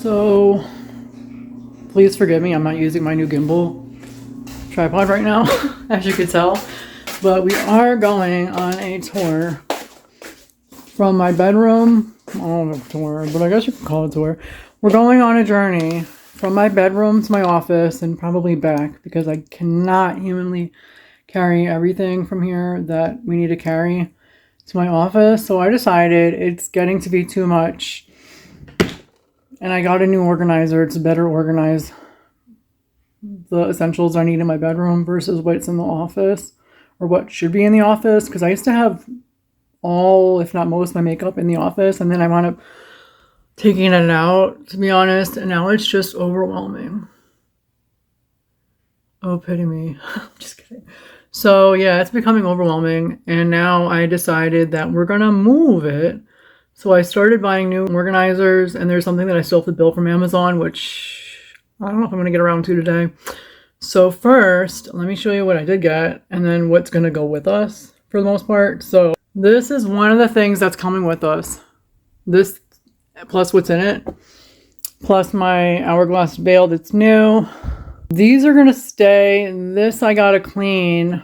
So please forgive me, I'm not using my new gimbal tripod right now, as you could tell. But we are going on a tour from my bedroom. I don't know if it's a tour, but I guess you could call it a tour. We're going on a journey from my bedroom to my office and probably back because I cannot humanly carry everything from here that we need to carry to my office. So I decided it's getting to be too much. And I got a new organizer to better organize the essentials I need in my bedroom versus what's in the office or what should be in the office. Because I used to have all, if not most, of my makeup in the office. And then I wound up taking it out, to be honest. And now it's just overwhelming. Oh, pity me. Just kidding. So yeah, it's becoming overwhelming. And now I decided that we're going to move it. So I started buying new organizers, and there's something that I still have to build from Amazon, which I don't know if I'm going to get around to today. So first, let me show you what I did get, and then what's going to go with us for the most part. So this is one of the things that's coming with us. This, plus what's in it, plus my hourglass veil that's new. These are going to stay. This I got to clean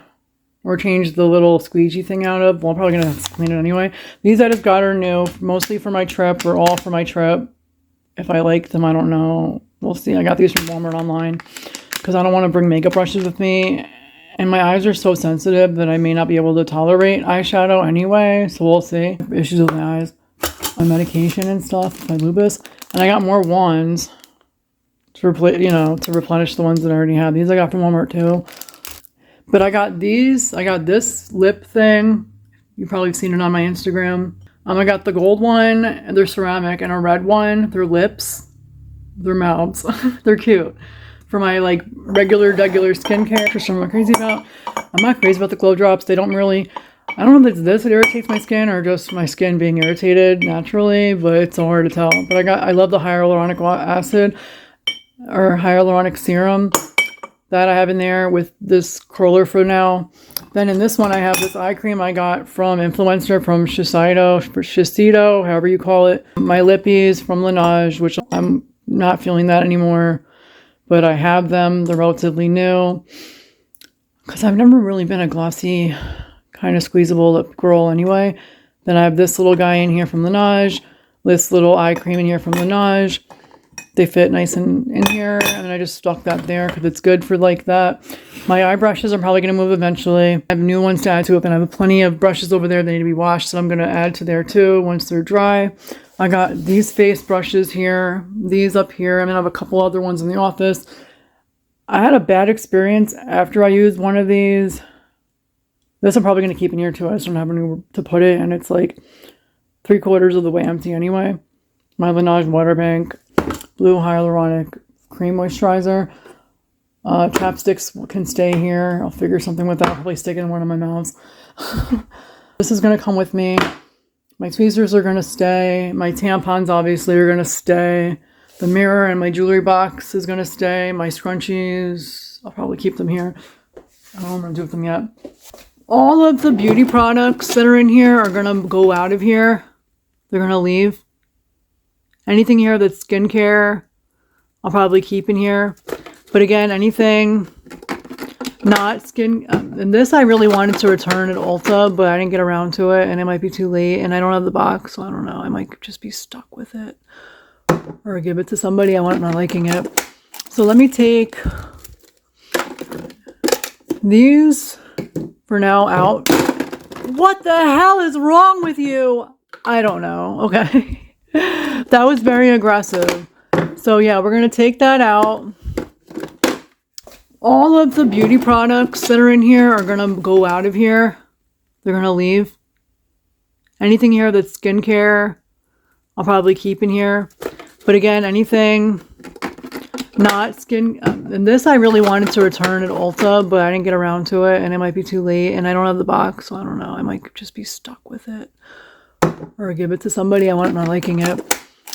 or change the little squeegee thing out of. Well, I'm probably going to clean it anyway. These I just got are new, mostly for my trip, or all for my trip. If I like them, I don't know. We'll see. I got these from Walmart online because I don't want to bring makeup brushes with me. And my eyes are so sensitive that I may not be able to tolerate eyeshadow anyway. So we'll see. Issues with my eyes, my medication and stuff, my lupus. And I got more wands to replace, to replenish the ones that I already have. These I got from Walmart too. But I got these. I got this lip thing. You've probably seen it on my Instagram. I got the gold one. They're ceramic. And a red one. They're lips. They're mouths. They're cute. For my regular skincare, which I'm not crazy about. I'm not crazy about the glow drops. They don't really... I don't know if it's this that irritates my skin or just my skin being irritated naturally. But it's so hard to tell. But I love the hyaluronic acid or hyaluronic serum that I have in there with this curler for now. Then in this one, I have this eye cream I got from Influencer, from Shiseido, however you call it. My lippies from Laneige, which I'm not feeling that anymore, but I have them. They're relatively new because I've never really been a glossy kind of squeezable lip girl anyway. Then I have this little guy in here from Laneige, this little eye cream in here from Laneige. They fit nice in here, and I just stuck that there because it's good for that. My eye brushes I'm probably going to move eventually. I have new ones to add to it, and I have plenty of brushes over there that need to be washed, so I'm going to add to there too once they're dry. I got these face brushes here, these up here. I'm going to have a couple other ones in the office. I had a bad experience after I used one of these. This I'm probably going to keep in here too. I just don't have anywhere to put it, and it's 3/4 of the way empty anyway. My Laneige water bank. Blue hyaluronic cream moisturizer. Chapsticks can stay here. I'll figure something with that. I'll probably stick it in one of my mouths. This is going to come with me. My tweezers are going to stay. My tampons obviously are going to stay. The mirror and my jewelry box is going to stay. My scrunchies, I'll probably keep them here. I don't know what I'm going to do with them yet. All of the beauty products that are in here are going to go out of here. They're going to leave. Anything here that's skincare, I'll probably keep in here. But again, anything not skin... and this I really wanted to return at Ulta, but I didn't get around to it, and it might be too late, and I don't have the box, so I don't know. I might just be stuck with it. Or give it to somebody. I'm not liking it. So let me take these for now out. What the hell is wrong with you? I don't know. Okay. That was very aggressive. So yeah, we're going to take that out. All of the beauty products that are in here are going to go out of here. They're going to leave. Anything here that's skincare, I'll probably keep in here. But again, anything not skin... and this I really wanted to return at Ulta, but I didn't get around to it, and it might be too late, and I don't have the box, so I don't know. I might just be stuck with it. Or give it to somebody. I'm not liking it.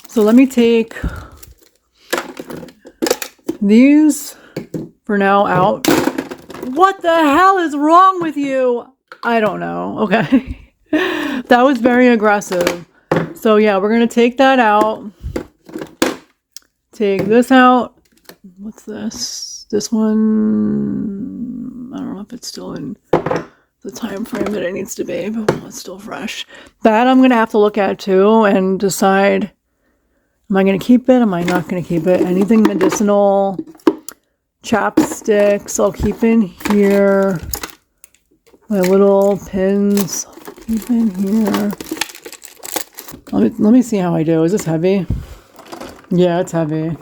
So let me take these for now out. What the hell is wrong with you? I don't know. Okay. That was very aggressive. So yeah, we're going to take that out. Take this out. What's this? This one, I don't know if it's still in the time frame that it needs to be, but it's still fresh. That I'm going to have to look at too and decide, am I going to keep it? Am I not going to keep it? Anything medicinal, chapsticks, I'll keep in here. My little pins, I'll keep in here. Let me see how I do. Is this heavy? Yeah, it's heavy.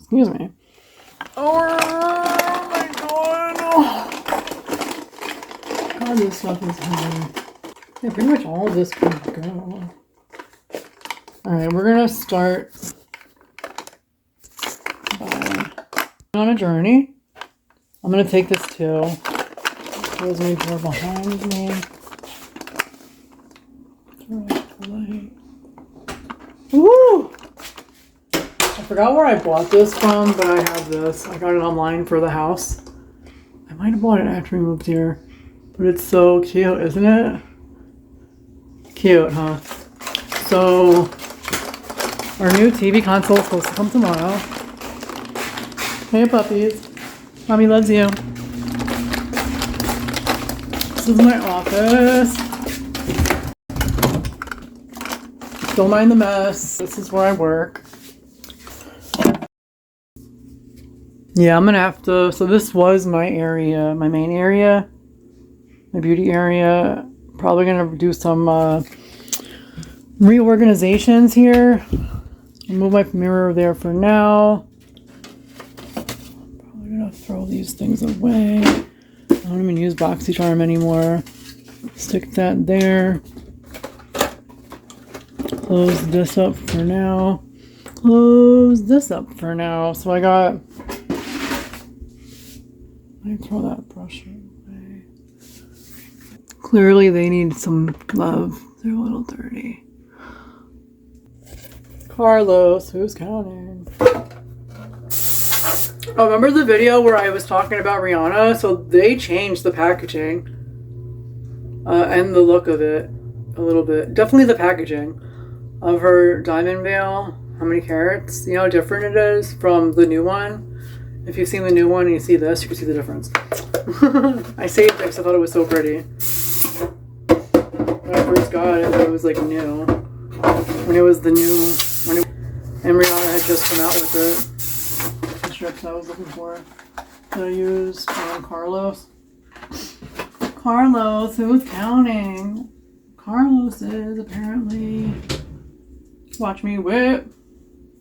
Excuse me. Oh my god. God, this stuff is heavy. Yeah, pretty much all of this can go. Alright, we're gonna start by on a journey. I'm gonna take this too. Close my door behind me. Woo! I forgot where I bought this from, but I have this. I got it online for the house. I might have bought it after we moved here. But it's so cute, isn't it? Cute, huh? So, our new TV console is supposed to come tomorrow. Hey, puppies. Mommy loves you. This is my office. Don't mind the mess. This is where I work. Yeah, I'm gonna have to, so this was my area, my main area, my beauty area. Probably gonna do some reorganizations here. I'll move my mirror there for now. Probably gonna throw these things away. I don't even use BoxyCharm anymore. Stick that there. Close this up for now. Close this up for now. So I throw that brush away. Clearly they need some love. They're a little dirty. Carlos, who's counting? Oh, remember the video where I was talking about Rihanna? So they changed the packaging and the look of it a little bit. Definitely the packaging of her diamond veil. How many carats? You know how different it is from the new one? If you've seen the new one and you see this, you can see the difference. I saved it because I thought it was so pretty. When I first got it, it was like new. When it was the new... and Rihanna had just come out with it. The strips I was looking for. That I used on Carlos. Carlos, who's counting? Carlos is apparently... Watch me whip.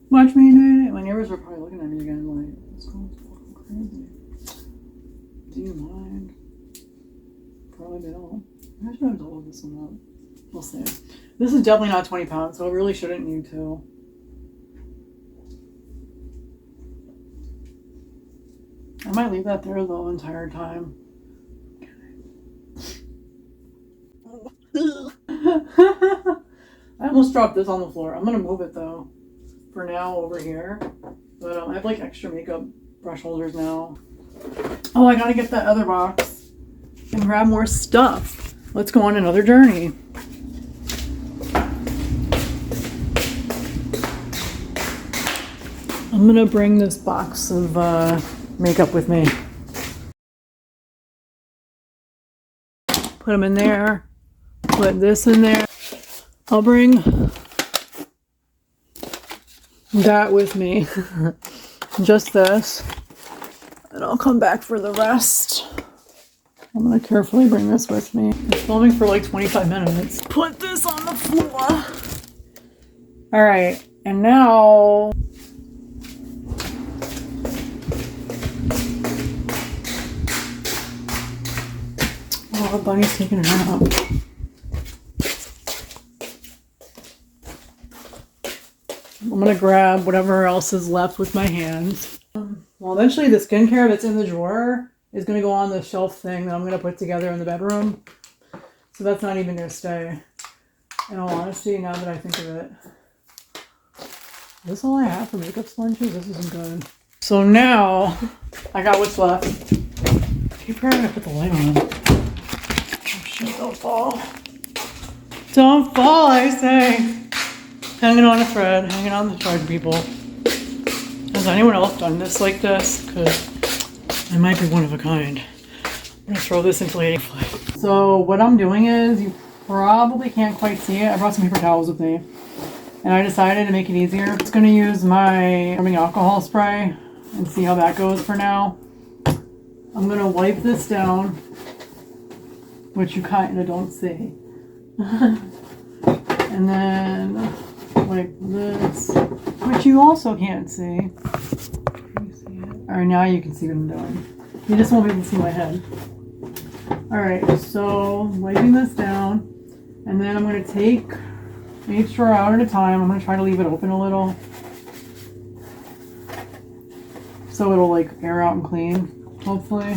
Watch me do it. My neighbors were probably looking at me again like, this girl's fucking crazy. Do you mind? Probably they don't. I should have told this one up. We'll see. This is definitely not 20 pounds, so it really shouldn't need to. I might leave that there the entire time. I almost dropped this on the floor. I'm gonna move it though. For now over here. But I have like extra makeup brush holders now. Oh, I gotta get that other box and grab more stuff. Let's go on another journey. I'm gonna bring this box of makeup with me. Put them in there. Put this in there. I'll bring that with me. Just this. And I'll come back for the rest. I'm gonna carefully bring this with me. It's filming for like 25 minutes. Put this on the floor. All right, and now oh, the bunny's taking a nap. I'm gonna grab whatever else is left with my hands. Well, eventually the skincare that's in the drawer is gonna go on the shelf thing that I'm gonna put together in the bedroom. So that's not even gonna stay. In all honesty, now that I think of it. Is this all I have for makeup sponges? This isn't good. So now, I got what's left. Keep trying to put the light on. Oh shit, don't fall. Don't fall, I say. Hanging on a thread, hanging on the thread, people. Has anyone else done this like this? Because I might be one of a kind. I'm gonna throw this into Lady Flip. So what I'm doing is, you probably can't quite see it. I brought some paper towels with me. And I decided to make it easier. I'm just gonna use my rubbing alcohol spray and see how that goes for now. I'm gonna wipe this down, which you kind of don't see. And then wipe this, which you also can't see. Can you see it? Alright, now you can see what I'm doing. You just won't be able to see my head. Alright, so wiping this down, and then I'm going to take each drawer out at a time. I'm going to try to leave it open a little, so it'll like air out and clean, hopefully.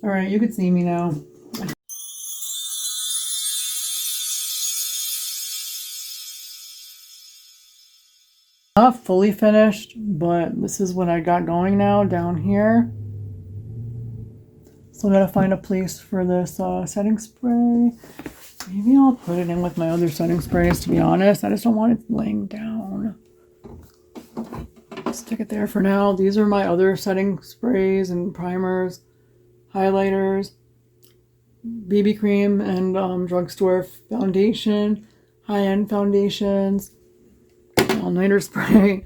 Alright, you can see me now. Not fully finished, but this is what I got going now down here. So I gotta find a place for this setting spray. Maybe I'll put it in with my other setting sprays, to be honest. I just don't want it laying down. Stick it there for now. These are my other setting sprays and primers, highlighters, BB cream, and drugstore foundation, high-end foundations, all-nighter spray,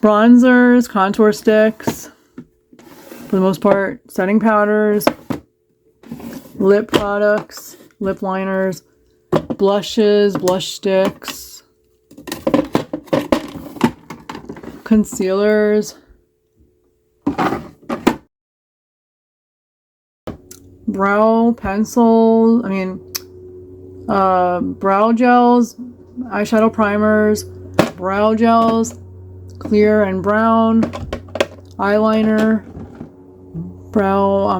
bronzers, contour sticks, for the most part, setting powders, lip products, lip liners, blushes, blush sticks, concealers, brow pencils, brow gels, eyeshadow primers, brow gels, clear and brown, eyeliner, brow,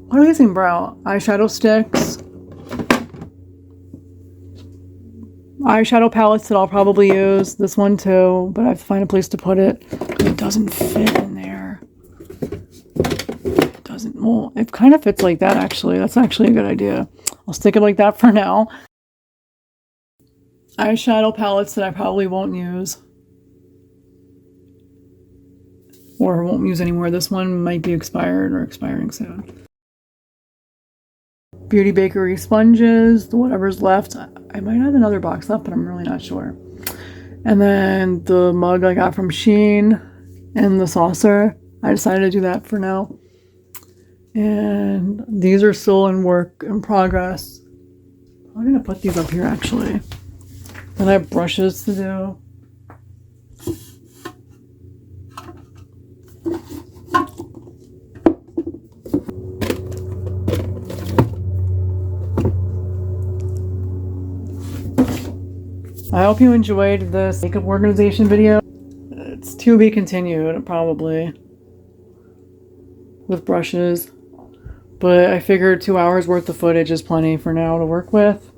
what are we using? Brow eyeshadow sticks, eyeshadow palettes that I'll probably use. This one too, but I have to find a place to put it. It doesn't fit in there. It doesn't, well, it kind of fits like that actually. That's actually a good idea. I'll stick it like that for now. Eyeshadow palettes that I probably won't use. Or won't use anymore. This one might be expired or expiring soon. Beauty Bakery sponges, whatever's left. I might have another box left, but I'm really not sure. And then the mug I got from Shein and the saucer. I decided to do that for now. And these are still in work in progress. I'm going to put these up here actually. Then I have brushes to do. I hope you enjoyed this makeup organization video. It's to be continued, probably, with brushes. But I figured 2 hours worth of footage is plenty for now to work with.